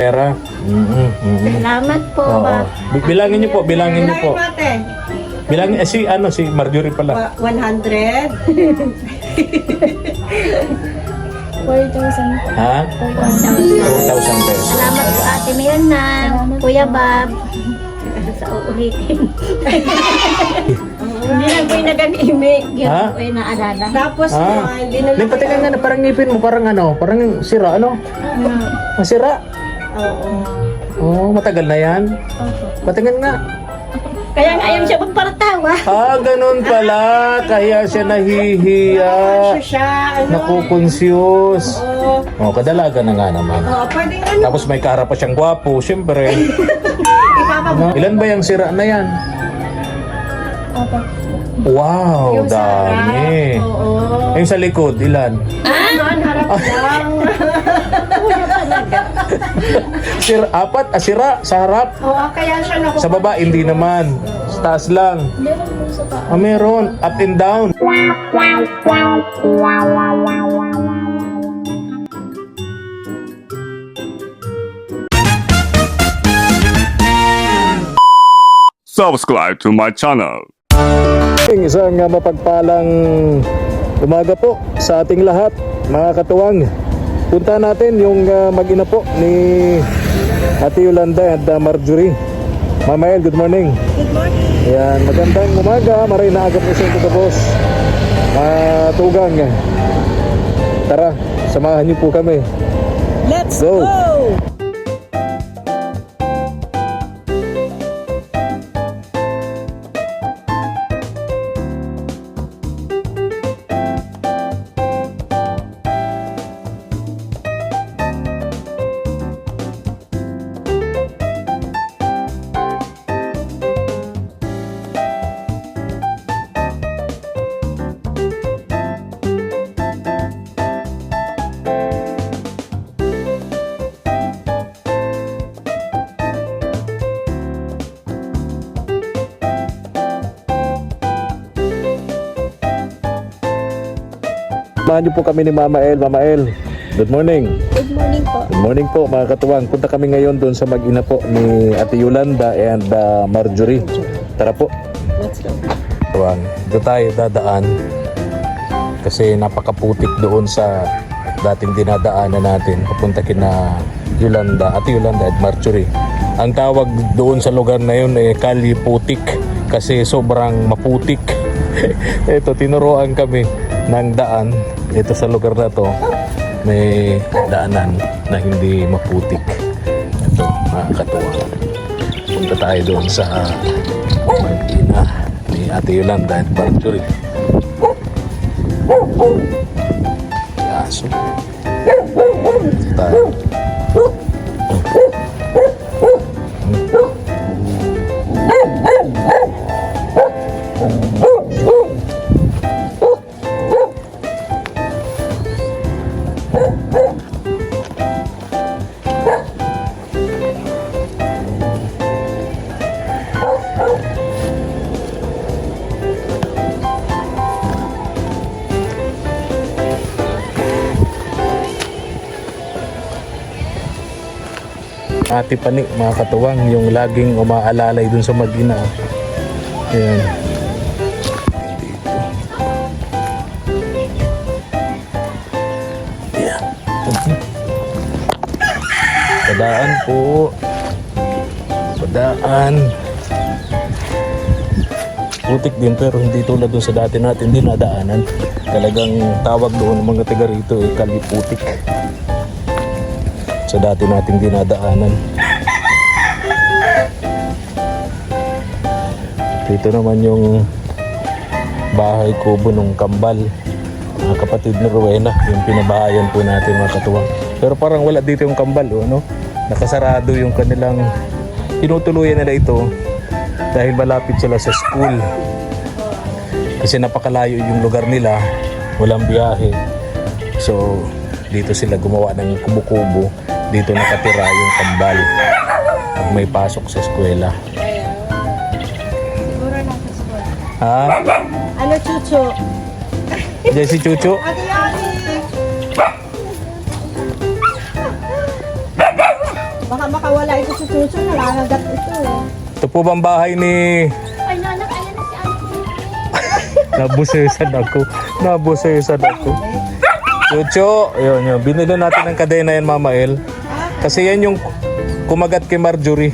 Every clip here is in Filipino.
pera. Salamat po, Oo. ba? Bilangin niyo po, bilangin niyo po. Ate, Bilangin, si Marjorie pala. 100. 4,000. Ha? 4,000 pesos. Salamat po, Ate Mirna, Kuya Bob. Sa uulitin. Hindi lang po yung nag-imik. Yun Ha? po yung naalala. Tapos, hindi na Hindi, pati nga parang ngipin mo, parang sira, ano? Masira? Oo. Oo, matagal na yan. Patingin nga. Kaya nga ayaw siya magparatawa. Ganun pala. Kaya siya nahihiya. Siya, Nakukonsyus. Oo. Kadalaga na nga naman. Pwedeng Tapos may kaharap pa siyang gwapo, siyempre. Ilan ba yung sira na yan? Wow, dami. Oo. Yung sa likod, ilan? Harap lang. Sira sa harap. Oo, kaya siya naku. Sa baba, hindi naman. Sa taas lang. Meron. Up and down. Subscribe to my channel. Isang mapagpalang umaga po sa ating lahat, mga katuwang. Punta natin yung mag-ina po ni Ate Yolanda at Marjorie. Mama El, good morning. Good morning. Ayan, magandang umaga. Maray na agad po sa ito, boss. Tugang. Tara, samahan niyo po kami. Let's Go. Samahan niyo po kami ni Mama El. Mama El, good morning. Good morning po. Good morning po, mga katuwang. Punta kami ngayon doon sa mag-ina po ni Ate Yolanda and Marjorie. Tara po. Let's go. Katuwang, doon tayo dadaan kasi napakaputik doon sa dating dinadaanan natin papunta kina Yolanda, Ate Yolanda at Marjorie. Ang tawag doon sa lugar na yun ay Kali Putik kasi sobrang maputik. Ito, tinuruan kami ng daan. Ito sa lugar na to may daanan na hindi maputik. Ito, mga katuwang. Punta tayo doon sa mag-ina ni Ate Yolanda at Marjorie. Yaso. Tayo. Ate Pani, mga katuwang, yung laging umaalalay dun sa mag-ina. Ayan. Ayan. Padaan po. Padaan. Putik din pero hindi tulad dun sa dati natin dinadaanan. Talagang tawag doon ng mga taga rito ay Kaliputik. Sa dati nating dinadaanan. Dito naman yung bahay kubo ng Kambal, mga kapatid ni Rowena, yung pinabahayan po natin, mga katuwang. Pero parang wala dito yung Kambal, ano? Nakasarado yung kanilang tinutuluyan nila ito dahil malapit sila sa school. Kasi napakalayo yung lugar nila, walang biyahe. So dito sila gumawa ng kubo-kubo. Dito nakatira yung Kambal pag may pasok sa eskwela. Siguro na sa school. Ha? Ano, Chucho? Diyan si Chucho? Ate Yani! Baka Si Chucho nangangagat ito. Ito po bang bahay ni... Ay, nanak, ayan na si Ate. Nabusesan ako. Nabusesan ako. Chucho, yun. Binili natin ng kadena yan, Mama El. Kasi yan yung kumagat kay Marjorie.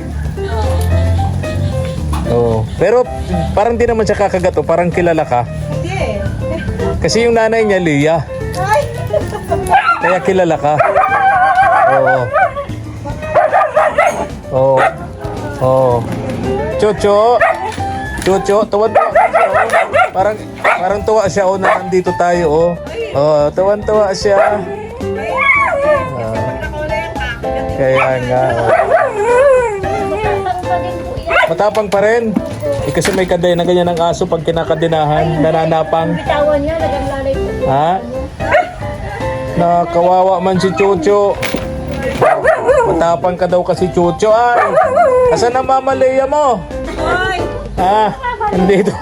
Oo. Pero parang di naman siya kakagat, oh. Parang kilala ka. Hindi. Kasi yung nanay niya, Leah. Ay! Kaya kilala ka. Oo. Oo. Oo. Chucho. Chucho, tuwan-tuwa siya, oh. Parang tuwa siya, oh, na nandito tayo, oh. Oh, tuwan-tuwa siya. Kaya nga, oh. Matapang pa din po yan. Matapang pa rin. Eh, kasi may kadena ganyan ng aso pag kinakadinahan, nananapang. Bitawan niya, nagaglalay po. Ha? Nakawawa man si Chucho. Matapang ka daw kasi Chucho. Ay, asan ang Mama Leia mo? Ay! Ha? Andito.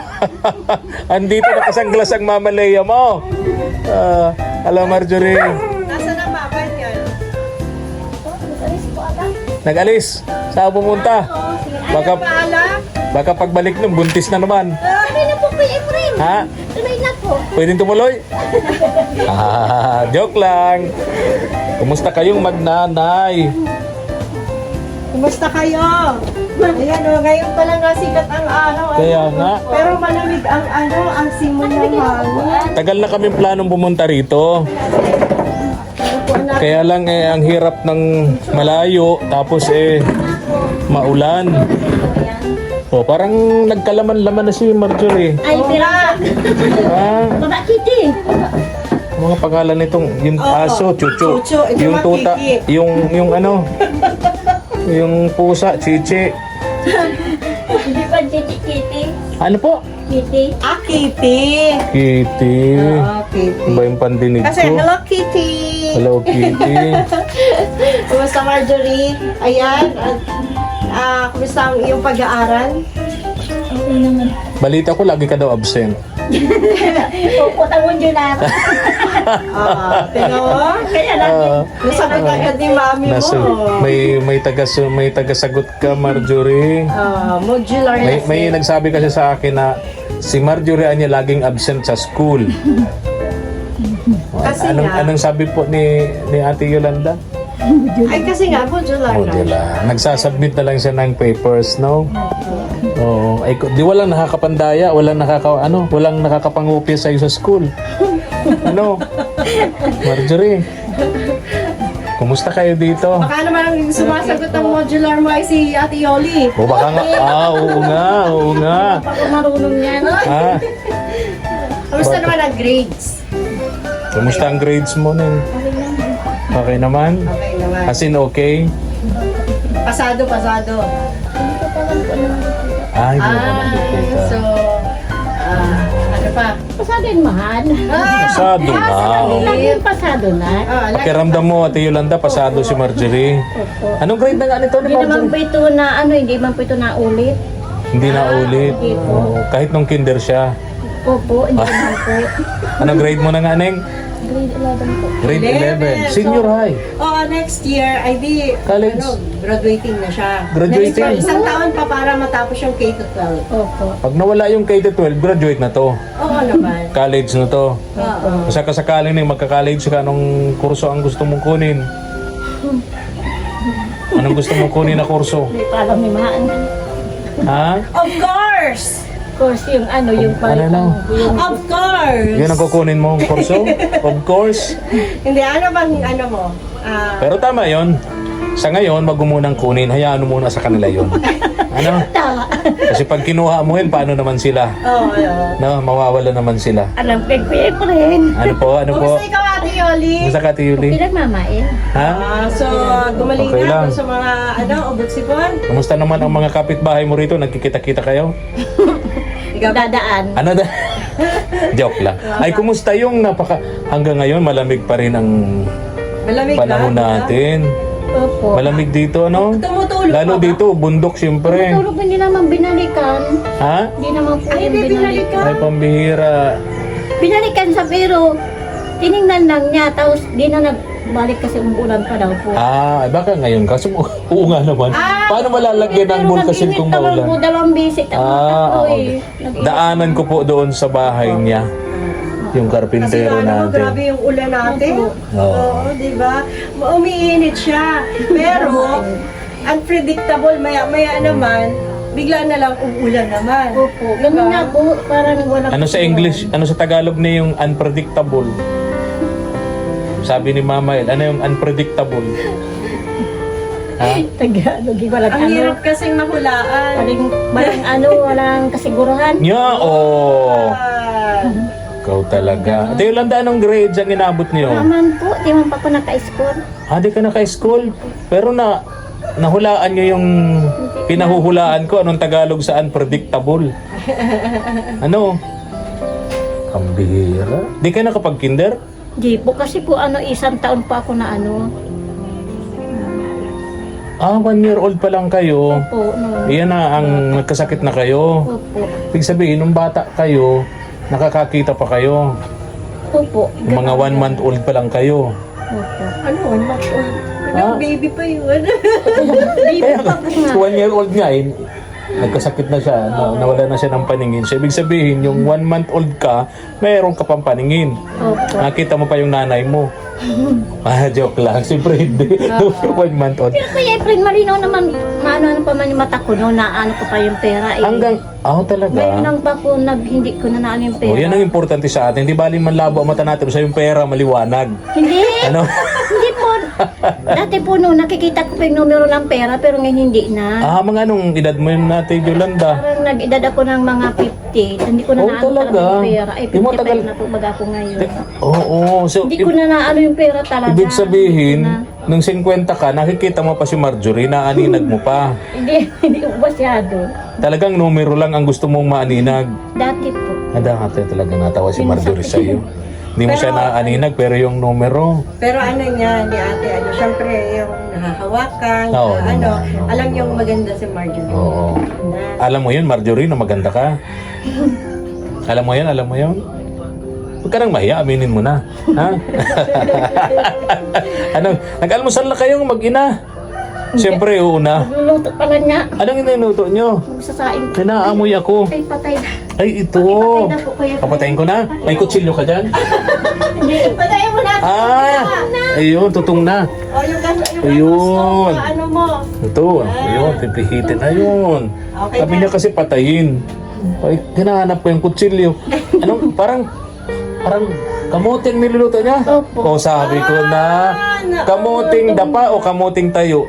Andito nakasanglas ang Mama Leia mo. Hello Marjorie. Nasaan ang mama niyan? Alis po ata. Nag-alis. Saan pumunta? Baka, Paalam? baka pagbalik nun, buntis na naman. Tuloy na po Kuya Efren. Ha? Tuloy na po. Pwedeng tumuloy? Joke lang. Kumusta kayong magnanay? Kumusta kayo? Ayan o, ngayon pa lang sikat ang araw. Kaya nga. Pero malamig ang ang simon ng hangin. Tagal na kami planong pumunta rito. Kaya lang ang hirap ng malayo tapos maulan. O parang nagkalaman-laman na si Marjorie. Ay, pira. Ah, Baba Kitty. mga pangalan nitong yung aso, Chucho. Chucho, ito Yung mga tuta, Kiki. yung ano, yung pusa, Chichi. Hindi pa Kitty. Ano po? Kitty. Ah, Kitty. Kitty. Ah, Kitty. Ba yung pandinig Kasi, ko? hello Kitty. Hello, Kitty. Kumusta Marjorie? Ayan. Kumusta ang iyong pag-aaral? Okay naman. Balita ko, lagi ka daw absent. Pupuntangon nyo na. Tingnan mo. Kaya lagi. Nasagot agad ni mami Nasa, mo. may tagasagot ka, Marjorie. Modular May nagsabi kasi sa akin na si Marjorie Anya laging absent sa school. Kasi nga- Anong sabi po ni Ate Yolanda? Ay, kasi nga, modular na. Modula. Nagsasubmit na lang siya ng papers, no? Oo. Ay, di walang nakakapandaya, walang nakakapangupya sa'yo sa school. Ano? Marjorie, kumusta kayo dito? Baka naman ang sumasagot ng modular mo ay si Ate Yoli. O baka nga, oo nga. Ako marunong yan. Ha? Kamusta naman ang grades? Kumusta ang grades mo, Neng? Okay naman? Okay naman. As in, okay? Pasado. Ay, hindi naman dito. So, ano pa? Pasado yung mahal. Pasado na. Lagi yung pasado na. Pakiramdam mo, Ate Yolanda, pasado si Marjorie. Anong grade na nga nito ni Hindi naman Marjorie? po ito na, hindi man po ito na ulit. Hindi na ulit. Hindi po. Oo, kahit nung kinder siya. Opo, hindi naman po. Anong grade mo na nga, Neng? Grade 11 po. Grade 11. Senior high. Next year, ay di, College. graduating na siya. Graduating. Next year, isang taon pa para matapos yung K-12. Opo. Pag nawala yung K-12, graduate na to. Oo naman. College na to. Oo. Basta kasakaling Neng, magka-college ka, anong kurso ang gusto mong kunin? Anong gusto mong kunin na kurso? Hindi pa alam ni Mahan. Ha? Of course! Of course, yung yung Ano? yung Of course! Yun ang kukunin mong kurso? Of course. Hindi, ano bang, mo? Pero tama yon. Sa ngayon, wag mo munang kunin. Hayaan mo muna sa kanila yon. Ano? tama. Kasi pag kinuha mo yun, paano naman sila? Oo. No, mawawala naman sila. Alam ko rin. Ano po? Kumusta ikaw, Ate Yoli? Gusto ka, Ate Yuli? Pinagmamain. Ha? So, gumaling Okay na lang. sa mga, ubot sipon? Kumusta naman ang mga kapitbahay mo rito? Nagkikita-kita kayo? Ikaw, Dadaan. Ano da? Joke lang. Ay, kumusta yung hanggang ngayon, malamig pa rin ang malamig panahon na. natin. Opo. Malamig dito, no? Tumutulog Lalo pa ba? dito, bundok siyempre. Tulog hindi naman binalikan. Ha? Hindi naman po Ay, yung hindi binalikan. Ay, pambihira. Binalikan sa pero tiningnan lang niya tapos di na balik kasi umuulan pa daw po. Ah, baka ngayon kasi oo nga naman. Paano malalagyan ng bulkasil kung maulan? Po, dalawang bisit ako Oo. eh. Daanan ko po doon sa bahay niya. Yung Kasi karpintero ano, natin. grabe yung ulan natin. Oo. Oo, di ba? Umiinit siya. Pero, unpredictable, maya-maya naman, bigla na lang uulan naman. Opo, ganun nga po, parang wala Ano sa English, ano sa Tagalog na yung unpredictable? Sabi ni Mama El, ano yung unpredictable? Ha? Tagalog, walang Ang ano. hirap kasing mahulaan. Walang ano, walang kasiguruhan. Nya, oh. Ah, Ikaw talaga. Ate Yolanda, anong grades ang inabot niyo? Naman po, di man pa po naka-school. Ah, di ka naka-school. Pero nahulaan niyo yung pinahuhulaan ko. Anong Tagalog sa unpredictable? Ano? Kambihira. Di ka nakapag-kinder? Di po, kasi po ano, isang taon pa ako na ano. Ah, 1 year old pa lang kayo. Opo, no. Iyan na ang nagkasakit na kayo. Opo. Ibig sabihin, nung bata kayo, nakakakita pa kayo. Opo. Yung mga 1 month old pa lang kayo. Opo. ano, Ah. baby pa yun. Kaya 1 year old nga eh, nagkasakit na siya, nawala na siya ng paningin. So, ibig sabihin, yung 1 month old ka, mayroon ka pang paningin. Opo. Nakita mo pa yung nanay mo. Joke lang. Siyempre hindi. 1 month old. Pero Kuya Efren, malinaw naman, ano pa man yung mata ko, no, na ano ko pa yung pera. Eh. Hanggang, talaga. Ngayon lang pa po, hindi ko na naano yung pera. Oh, yan ang importante sa atin. Hindi bali man labo ang mata natin sa yung pera, maliwanag. Hindi. Ano? Hindi po. Dati po no, nakikita ko pa yung numero ng pera, pero ngayon hindi na. Mga anong edad mo yun natin, Yolanda? Parang nag-edad ako ng mga 50. Hindi ko na Oh, naano talaga? yung pera. Ay, Di mo 55 tagal- na po baga ako ngayon. Oo. So, Hindi ko na naano yung pera talaga. ibig sabihin, Hindi nung 50 ka, nakikita mo pa si Marjorie, naaninag mo pa. hindi ko masyado. Talagang numero lang ang gusto mong maaninag. Dati po. Nadakate talaga natawa si Marjorie sa iyo. Hindi mo siya naaninag pero yung numero. Pero ano niya, ni ate, ano, syempre, yung nahahawakan, Oo, ano, alam yung maganda si Marjorie. Oo. Alam mo yun, Marjorie, na maganda ka. Alam mo yun, alam mo yun. Huwag ka nang mahiya, aminin mo na. Ha? Ano, nag-almusal na kayong mag-ina? Siyempre, una. Luluto pala niya. Anong ininuto nyo? Sasain ko. Pinaamoy ako. Ay, patay na. Ay, ito. Patay na po kayo. Papatayin ko na. May kutsilyo ka dyan? Hindi. Patayin mo na! Ayun, tutong na. O, yung Ayun. ano mo. Ito, ayun, pipihitin. Ayun. Okay Sabi na. niya kasi patayin. Ay, hinahanap ko yung kutsilyo. Anong, parang kamuting niluluto niya? O, Opo. sabi ko na, kamuting dapa o kamuting tayo?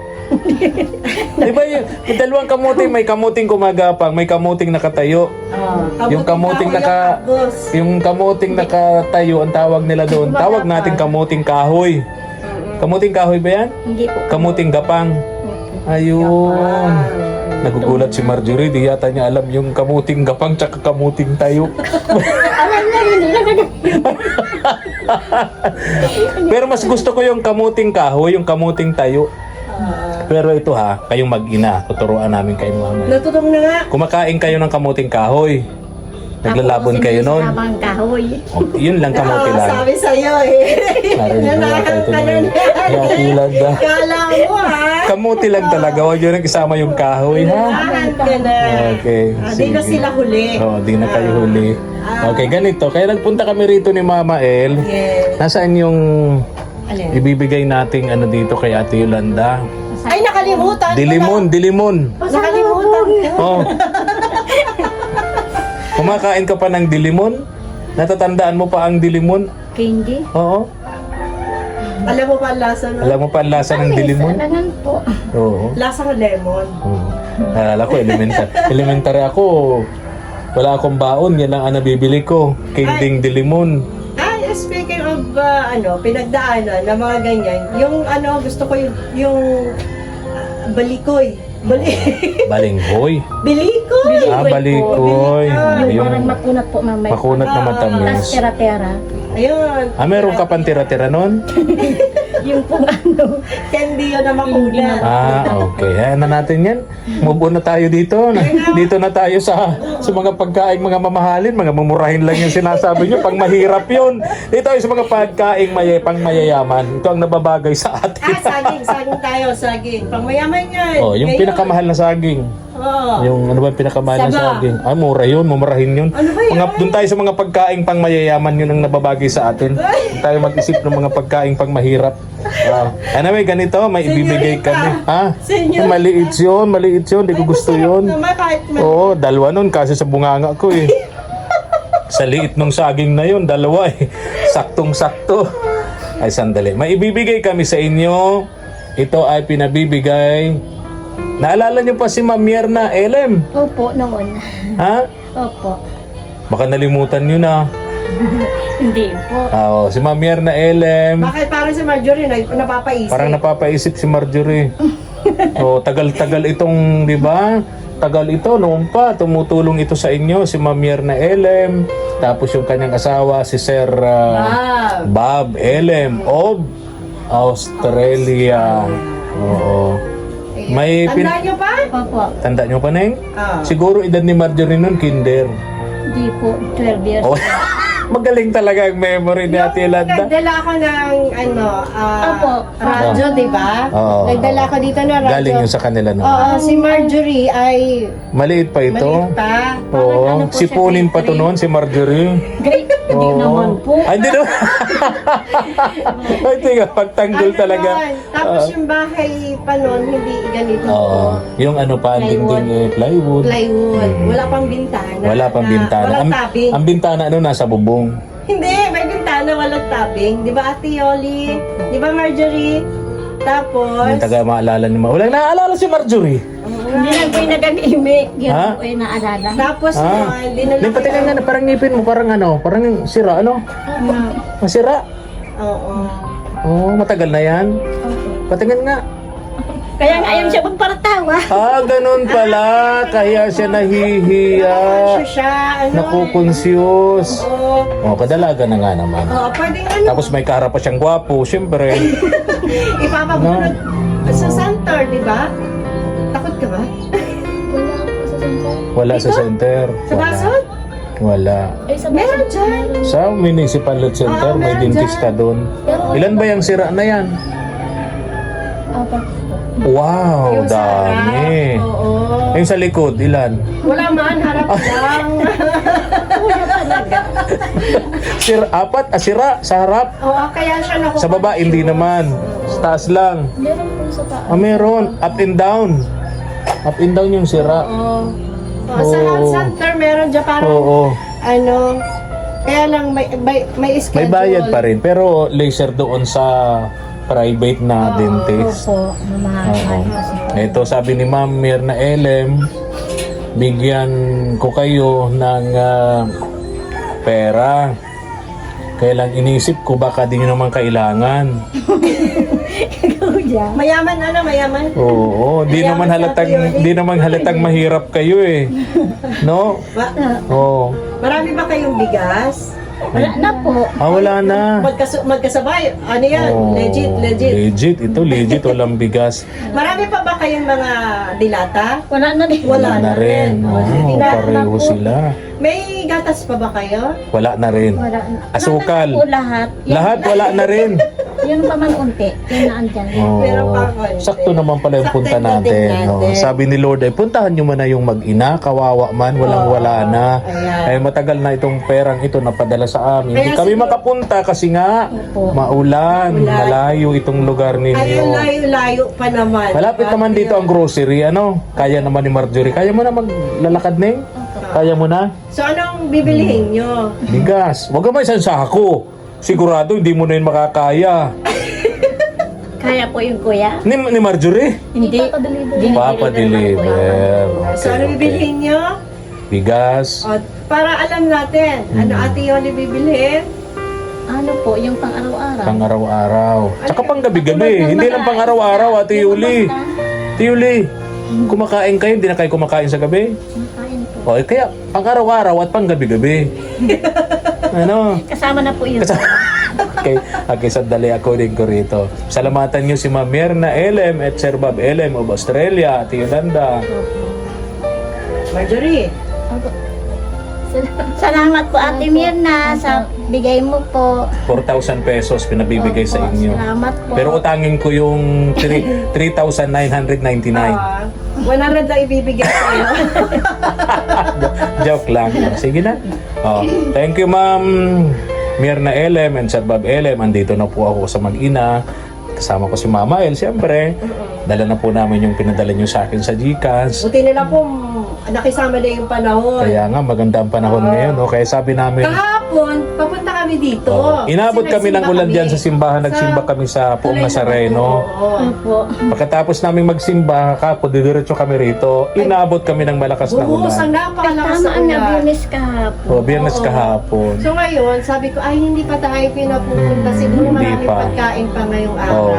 Di ba yung dalawang kamuting, may kamuting kumagapang, may kamuting nakatayo. Yung kamuting yung kamuting nakatayo, ang tawag nila doon. Tawag natin kamuting kahoy. Kamuting kahoy ba yan? Hindi po. Kamuting gapang. Ayun. Nagugulat si Marjorie, di yata niya alam yung kamuting gapang tsaka kamuting tayo. Alam na, hindi lang agad. Pero mas gusto ko yung kamuting kahoy, yung kamuting tayo. Pero ito ha, kayong mag-ina, tuturuan namin kayo mamaya. Natutong na nga. Kumakain kayo ng kamuting kahoy. Naglalabon kayo nun. Sinasabang kahoy. Yun lang kamuti lang. Sabi sa'yo eh. Narinig mo yata ito Nanakal na ka na. Yakilag na. Kala mo ha. Kamuti lang talaga. Huwag yun ang isama yung kahoy ha. Nanakal ka na. Okay. Di na sila huli. Oo, di na kayo huli. Okay, ganito. Kaya nagpunta kami rito ni Mama El. Yes. Nasaan yung Alin? ibibigay nating ano dito kay Ate Yolanda? Ay, nakalimutan. Dilimon. Nakalimutan. Oh. Kumakain ka pa ng dilimon? Natatandaan mo pa ang dilimon? Candy. Oo. Alam mo pa ang lasa no? Alam mo pa ang lasa ng dilimon? Alangan po. Oo. Lasang lemon. Oo. Naalala ko, elementary ako. Wala akong baon, yan lang ang nabibili ko. Kingding dilimon. Ay, speaking of pinagdaanan na mga ganyan, yung gusto ko yung balikoy. Balinghoy. Bilikoy! Balikoy. Yung parang makunat po mamay. Makunat na Tas matamis. tera-tera. Ayun. Meron ka pang tira-tira nun? Yung pong ano. Candy yun na makulay. Okay. Ayan na natin yan. Move on na tayo dito. Dito na tayo sa mga pagkain, mga mamahalin, mga mamurahin lang yung sinasabi nyo. Pang mahirap yun. Dito tayo sa mga pagkain pang mayayaman. Ito ang nababagay sa atin. Saging tayo, saging. Pangmayaman yan. Oh, yung Ngayon. pinakamahal na saging. Oo. Yung ano ba yung pinakamahal na Saba. saging? Ah, mura yun, mumurahin yun. Ano ba yan? Doon tayo sa mga pagkain pang mayayaman, yun ang nababagay sa atin. Doon tayo mag-isip ng mga pagkain pang mahirap. Anyway, ganito, may ibibigay kami. Ha? Senyorita. Maliit yun, di ko gusto Masarap yun. naman kahit Oo, dalawa nun kasi sa bunganga ko eh. Sa liit nung saging na yun, dalawa eh. Saktong-sakto. Ay, sandali. May ibibigay kami sa inyo. Ito ay pinabibigay. Naalala niyo pa si Ma'am Mierna Elem? Opo, noon. Ha? Opo. Baka nalimutan niyo na. Hindi po. Si Ma'am Mierna Elem. Bakit parang si Marjorie napapaisip? Parang napapaisip si Marjorie. Tagal-tagal itong, di ba? Tagal ito, noon pa, tumutulong ito sa inyo, si Ma'am Mierna Elem. Tapos yung kanyang asawa, si Sir Bob Elem of Australia. Oo. May Tandaan nyo pa? Opo. Tanda nyo pa, Neng? Ah. Siguro edad ni Marjorie nun, kinder. Hindi po. 12 years. Oh, magaling talaga ang memory ni Ate Yolanda. Nagdala ako ng Opo. radyo, di ba? Oo. Nagdala ako dito ng radyo. Galing yun sa kanila no. Oo, si Marjorie ay Maliit pa ito. maliit pa. Oo. Ano po siya, Sipunin pa to grade noon si Marjorie. Great. Hindi Oo. naman po. Ay, hindi naman. Ay, tiga, pagtanggol Ano talaga. yun? Tapos yung bahay pa noon, hindi ganito. Oo. Yung ano pa, ang dingding eh, plywood. Plywood. Wala pang bintana. Wala pang bintana. Walang tabing. Ang bintana ano, nasa bubong. Hindi, may bintana, walang tabing. Di ba, Ate Yoli? Di ba, Marjorie? Tapos, Yung taga maalala ni Walang naaalala si Marjorie. Hindi lang po yung nag-imik. Yan Ha? po yung naalala. tapos dinala Hindi, patingin nga na, parang ngipin mo, parang ano, parang sira, ano? Masira. Oo. Oo, matagal na yan. Patingin nga. Kaya nga ayaw siya magparatawa. Ganun pala. Kaya siya nahihiya. Nakakasyo siya, ano? Nakukonsyus. Oo. Kadalaga na nga naman. Oo, pwedeng ano, Tapos may kaharap pa siyang gwapo, siyempre. ipapabunod sa center, di ba? Takot ka ba? Wala sa center. Sa Basod? Wala. Ay, sa Meron dyan. Sa municipal health center, Oo, may meron dentista doon. Ilan ba yung sira na yan? Wow, Yung sa dami. harap. Oo. Yung sa likod, ilan? Wala man, harap lang. Sira sa harap. Oo, kaya siya nakuha. Sa baba, hindi naman. Sa taas lang. Meron po sa taas. Meron. Up and down. Up and down yung sira. Oo. Sa Oo. health center, meron dyan parang, Oo. ano, kaya lang may schedule. May bayad pa rin. Pero laser doon sa private na dentist. Opo. Mamahal. Ito sabi ni Ma'am Mierna Elem, bigyan ko kayo ng pera. Kaya lang inisip ko baka di nyo naman kailangan. Mayaman, ano, mayaman. Oo, di naman halatang mahirap kayo eh. No? Oo. Marami ba kayong bigas? Wala na po. Wala na. Magkasabay. Ano yan? Oo. Legit. Legit. Ito legit, walang bigas. Marami pa ba kayong mga dilata? Wala na din. Wala na rin. Oo, pareho sila. May gatas pa ba kayo? Wala na rin. Wala na. Asukal. Wala na po lahat. Lahat wala na rin. Yung pa man unti. Yung naandyan. Pero Oo. pa konti. Sakto naman pala yung Sakto punta yung dating natin. natin. Oo. Sabi ni Lord ay puntahan nyo man na yung mag-ina, kawawa man, wala na. Ayan. Ay matagal na itong perang ito napadala sa amin. Hindi Kaya kami siguro- makapunta kasi nga Opo. maulan, malayo itong lugar Ay, ninyo. layo-layo pa naman. Malapit naman dito ang grocery, ano? Kaya naman ni Marjorie. Kaya mo na maglalakad, Neng? Kaya mo na? So, anong bibilihin nyo? Bigas. Huwag ka may isang sako. Sigurado hindi mo na yun makakaya. Kaya po yung kuya. Ni Marjorie? Hindi. Papa-deliver. So, ano bibilihin nyo? Bigas. O, para alam natin, ano Ate Yoli bibilihin? Ano po, yung pang-araw-araw. Pang araw-araw. Tsaka pang gabi-gabi. Hindi lang pang araw-araw, Ate Yuli. Ate Yuli, kumakain kayo, hindi na kayo kumakain sa gabi? Kumakain po. O, kaya pang araw-araw at pang gabi-gabi. Ano? Kasama na po yun. Okay, sandali ako din ko rito. Salamatan niyo si Ma'am Myrna LM at Sir Bob LM of Australia, Ate Yolanda. Marjorie. Salamat po Ate Mirna sa bigay mo po. 4,000 pesos pinabibigay sa Opo, inyo. Salamat po. Pero utangin ko yung 3,999. 100 na ibibigay sa'yo. Joke lang. Sige na. Oh, thank you, Ma'am Myrna LM and Sir Bob LM. Andito na po ako sa Mag-ina. Kasama ko si Mama El, siyempre. Dala na po namin yung pinadala nyo sa akin sa GCash. Buti nila po, nakisama na yung panahon. Kaya nga, maganda ang panahon ngayon. No? Kaya sabi namin, Kahapon, papunta kami dito. inabot kami ng Nagsimba ulan kami. dyan sa simbahan. Nagsimba kami sa Puong Nazareno. Oo. Opo. Pagkatapos namin magsimba, kapo, didiretso kami rito. Inabot kami ng malakas na Buhos ang ulan. napakalakas Tama na ang ulan. Biyernes kahapon. O, biyernes kahapon. So ngayon, sabi ko, ay hindi pa tayo pinapupunta. Siguro Hindi maraming pa. pagkain pa ngayong araw. Oo.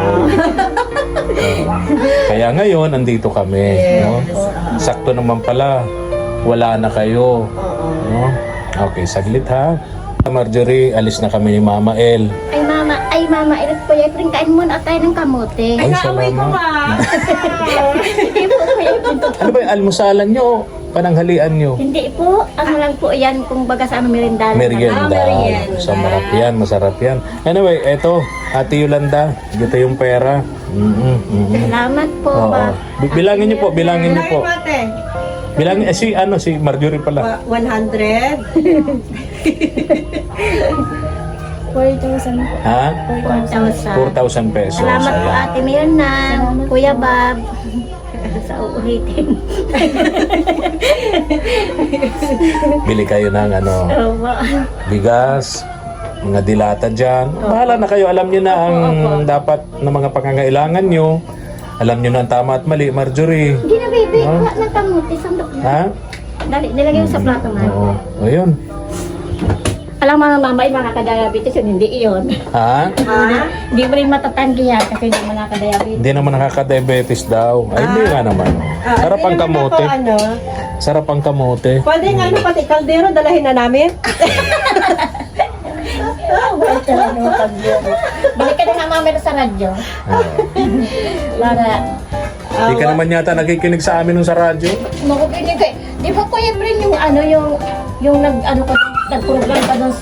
Kaya ngayon, andito kami. No? Sakto naman pala, wala na kayo. Oo. No? Okay, saglit ha. Marjorie, alis na kami ni Mama El. Ay mama, ilit po yung kain muna tayo ng kamote. Ay, Kaaway ko salamat. ba? Hindi po Kuya Print. Ano ba yung almusalan nyo? Pananghalian nyo? Hindi po, ano lang po yan kung baga sa merienda. Merienda. merienda. So, marap yan, masarap yan. Anyway, eto, Ate Yolanda, dito yung pera. Salamat po Oo. ba? Bilangin nyo po, bilangin nyo po. Bilangin mo, ate. Bilangin, si Marjorie pala. 100. 4,000 po. Ha? 4,000. 4,000 pesos. Salamat po Ayan. Ate Mirna, Kuya Bob. Sa uulitin. Bili kayo ng Opo. bigas, mga dilata dyan. Bahala na kayo. Alam nyo na ang dapat na mga pangangailangan nyo. Alam nyo na ang tama at mali, Marjorie. Hindi na baby, kuha ng kamote. Sandok na. Ha? Dali, nilagay mo sa plato man. Oo. Ayun. Alam mga mama, yung mga nakadiabetes, yun, hindi iyon. Ha? Hindi mo rin matatanggi yan kasi hindi mo nakadiabetes. Hindi naman nakaka-diabetes daw. Ay, hindi nga naman. Sarap ang Hindi naman kamote. ako, ano. Sarap ang kamote. Pwede nga ano, pati kaldero, dalahin na namin. Balik ka na nga mama sa radyo. Oo. Para, Hindi ka naman yata nakikinig sa amin nung sa radyo. makukinig kayo. Di ba Kuya Brin yung nag-program ka doon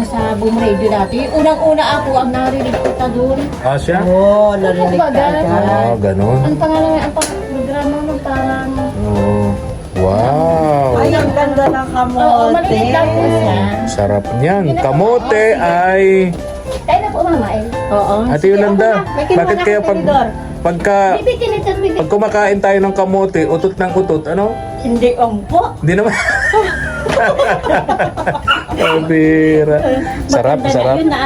sa Boom Radio dati. Unang-una ako ang narinig ko ta doon. Ah, siya? Oo, narinig ka Kumbaga, agad. Ganun. Ang pangalan, ang programa mo parang... Oh. Wow. Ay, ang ganda ng kamote. Oo, marinig lang po siya. Sarap niyan. Kamote ay... Tayo na po mama eh. Oo. Ate Yolanda, May kinuha bakit na kaya sa tinidor. pagka Bibi. kumakain tayo ng kamote, utot ng utot, ano? Hindi po. Hindi naman. Oh, bira. Sarap, Maganda sarap. na yun na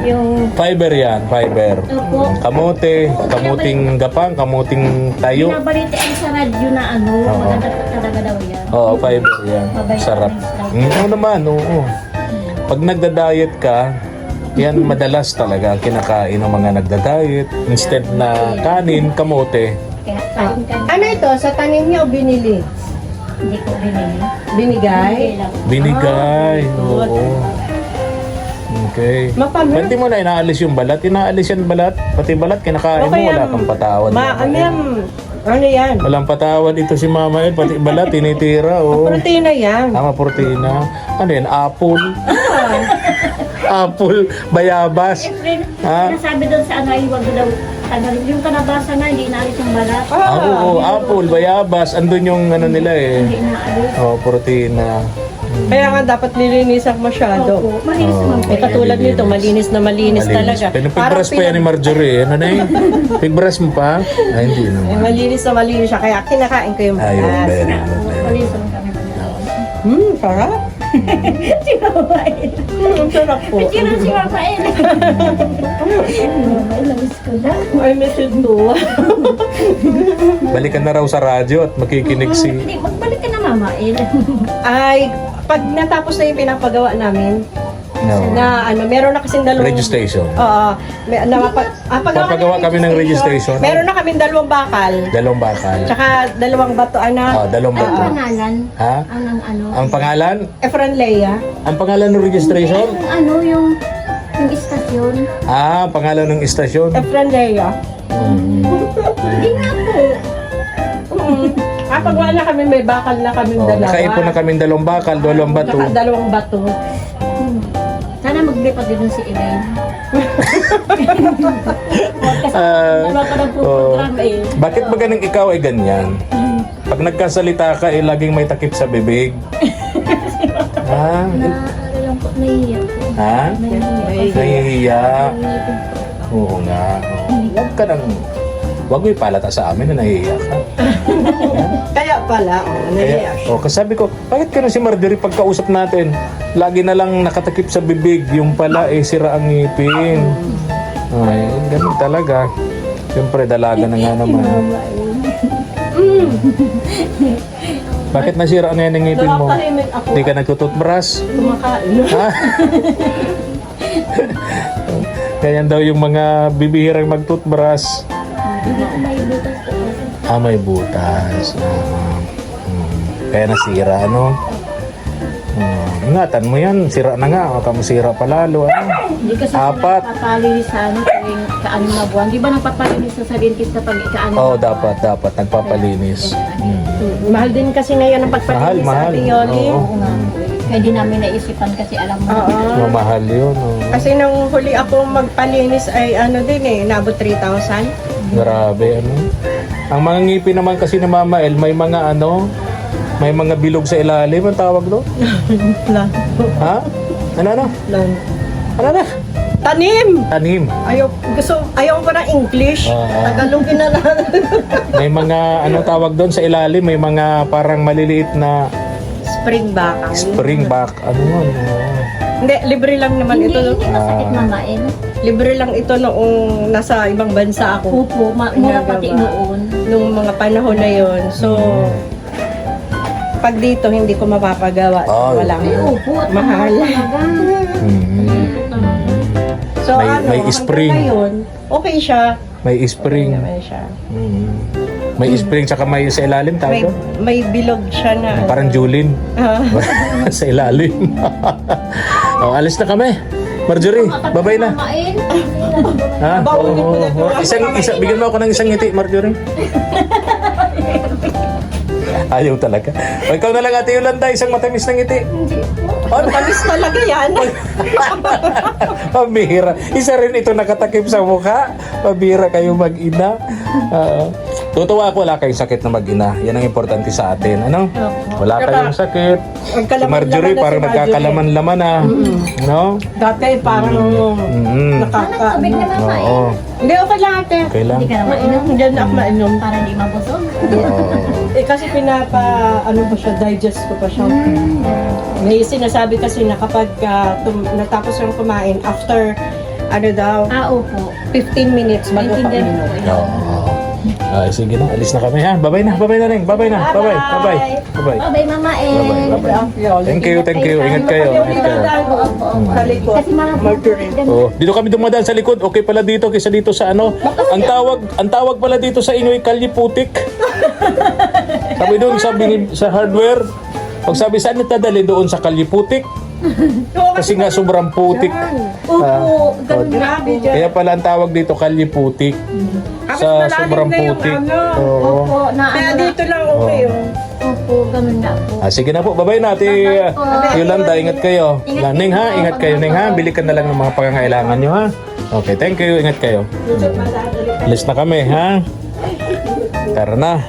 yung... Fiber yan, fiber. Opo. Kamote, kamuting gapang, kamuting tayo. Binabalitaan sa radyo na Oo. maganda talaga daw yan. Oo, fiber yan. Sarap. Oo naman, oo. Pag nagda-diet ka, yan madalas talaga ang kinakain ng mga nagda-diet. Instead na kanin, kamote. Kaya kain ka na. Ano ito? Sa tanim niya o binili? Hindi ko binili. Binigay? Hindi lang. Binigay. Oo. Okay. Mapamir. Pwede mo na inaalis yung balat. Inaalis yan balat. Pati balat kinakain mo, wala kang patawad. Ano yan? Walang patawad ito si Mama El. Pati balat, tinitira. Oh. Protina yan. Tama, protina. Ano yan? Apple. Apple. Bayabas. Siyempre, Ha? nasabi doon sa ay wag daw. Yung kanabasa na, hindi inaalis yung balat. Ah, oo, apple, bayabas. Andun yung ano nila eh. Hindi inaalis. Oh, protina. Kaya nga dapat nilinisan masyado. Opo, malinis naman po Eh, yan. katulad nito, malinis na malinis talaga. Pinipigbrass pa yan ni Marjorie. Ano na yun? Pigbrass mo pa? Ay, hindi naman. malinis na malinis siya. Kaya kinakain ko yung Ayun, balat. very good. Malinis naman kami. Sarap. Si Rafael. Ang sarap po. Sino si Rafael? Rafael, namiss ko na. I miss you too. Balikan na raw sa radyo at makikinig si... Hindi, magbalik ka na mama. Ay, pag natapos na yung pinapagawa namin, No. na ano, meron na kasing dalawang... Registration. Oo. Papagawa kami ng registration. Meron na kaming dalawang bakal. Dalawang bakal. Tsaka dalawang batuan na Dalawang Ang bato. pangalan? Ha? Ang ano? Ang pangalan? Efren Leia. Ang pangalan ng registration? Yung Yung istasyon. Ah, pangalan ng istasyon. Efrandea. Hindi nga po. Pag wala kami, may bakal na kami Oh, dalawa. nakaipon na kaming 2 bakal, 2 bato. Dalawang bato. Sana maglipat din si Elaine. Kasi Ah, dalawa ka nagpuprogram eh. Bakit ba ganang ikaw ay ganyan? Pag nagkasalita ka, eh, laging may takip sa bibig. Ha? Ano lang po, nahihiya po. Ha? Nahihiya. Nahihiya. Nahihiya po. Oo nga. Oo. Huwag ka nang... Huwag mo ipalata sa amin na nahihiya ka. Kaya pala, Kaya, kasi sabi ko, bakit ka na si Marjorie pagkausap natin? Lagi na lang nakatakip sa bibig, yung pala eh sira ang ngipin. Ay, ganun talaga. Siyempre, dalaga na nga naman. Bakit nasira na yan ang ngipin mo? nakatahimik ako. Hindi ka nagtututbrush? Kumakain. Ha? Ganyan daw yung mga bibihirang magtutbrush. May butas po. Ah, may butas. Kaya nasira, ano? Ingatan mo yan, sira na nga. Baka masira pa lalo, ano? Hindi kasi Apat. nagpapalinis sa ano tuwing kaano na buwan. Di ba nagpapalinis sa dentista pag kaano? Oo, dapat nagpapalinis. Mahal din kasi ngayon ang pagpalinis sa Mahal. Ate Yoli. Oo. Oo nga po eh. Kaya di namin naisipan kasi alam mo. Oo. Mahal yun, oh. Kasi nung huli ako magpalinis ay ano din eh, nabot 3,000. Grabe, ano? Ang mga ngipin naman kasi ni Mama El, may mga ano, may mga bilog sa ilalim, ang tawag doon? Lang. Ha? Ano? Lang. Ano na? Tanim! Tanim. Ayaw ko ng English. Oo. Tagalogin na lang. May mga, ano tawag doon sa ilalim, may mga parang maliliit na Spring back. springback. Ano yun? Hindi, libre lang naman Hindi, ito. hindi masakit mamain. Libre lang ito noong nasa ibang bansa ako. Opo, mura pati noon. Nung mga panahon na yon. So, pag dito hindi ko mapapagawa. Oh, Walang Ay, opo, at mahal. talaga. So, May spring. hanggang ngayon, okay siya. May spring. Naman siya. May spring, tsaka may sa ilalim, tawag May, doon? may bilog siya na. Parang Julin. Ah. Sa ilalim. Oh, alis na kami. Marjorie, babay na. Mamain. Ha? Bawal Oo, niyo pala isang, bigyan mo ako ng isang ngiti, Marjorie. Ayaw talaga. O, ikaw na lang, Ate Yolanda, isang matamis na ngiti. Oh, Tamis talaga yan. pambihira. Isa rin ito nakatakip sa mukha. Pambihira kayo mag-ina. Tutuwa ako, wala kayong sakit na mag-ina. Yan ang importante sa atin. Ano? Wala kayong sakit. Si Marjorie, parang nagkakalaman-laman na. No? Dati parang nakaka... Tubig na mamain. Oo. Hindi, okay lang ate. Okay lang. Hindi ka na mainom. Hindi na ako mainom. Para di mabusog. Oo. Kasi ano pa siya, digest ko pa siya. May sinasabi kasi na kapag natapos yung kumain, after, Opo. 15 minutes bago ka Maintindihan uminom. ko. Oo. Ay, sige na. Alis na kami, ha? Babay na, Neng. Babay na. Babay. Babay. Bye, mamain. Babay. Thank you. Ingat kayo. Sa likod. Kasi mga Marjorie. Oh, dito kami dumadaan sa likod. Okay pala dito kaysa dito sa ano. Ang tawag pala dito sa inyo ay kalye putik. Sabi doon sa hardware, pag sabi saan nagdadali doon sa kalye putik. Kasi nga sobrang putik. Opo, ganun na Grabe po. dyan. Kaya pala ang tawag dito kalye putik. Sa sobrang putik. Oo. Opo, na Kaya ano na. dito lang okay oh. Opo, ganun na po. Sige na po, babay na. Ate Yolanda, ingat kayo. Neng ha, ingat kayo, Neng ha. Bili ka na lang ng mga pangangailangan nyo ha. Okay, thank you. Ingat kayo. Alis na kami, ha? Tara na,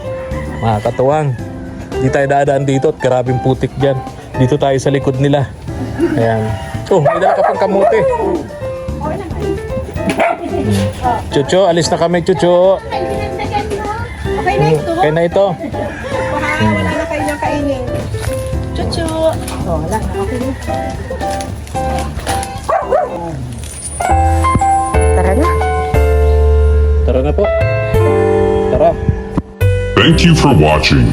mga katuwang. Di tayo dadaan dito at karabing putik dyan. Dito tayo sa likod nila. Ayan. Oh, may dala ka pang kamote. Chucho, alis na kami, Chucho. Okay na ito. Kaya na ito. Wala na kayo niyang kainin. Chuchu. Oh, wala na. Okay na. Tara na. Tara na po. Tara. Thank you for watching.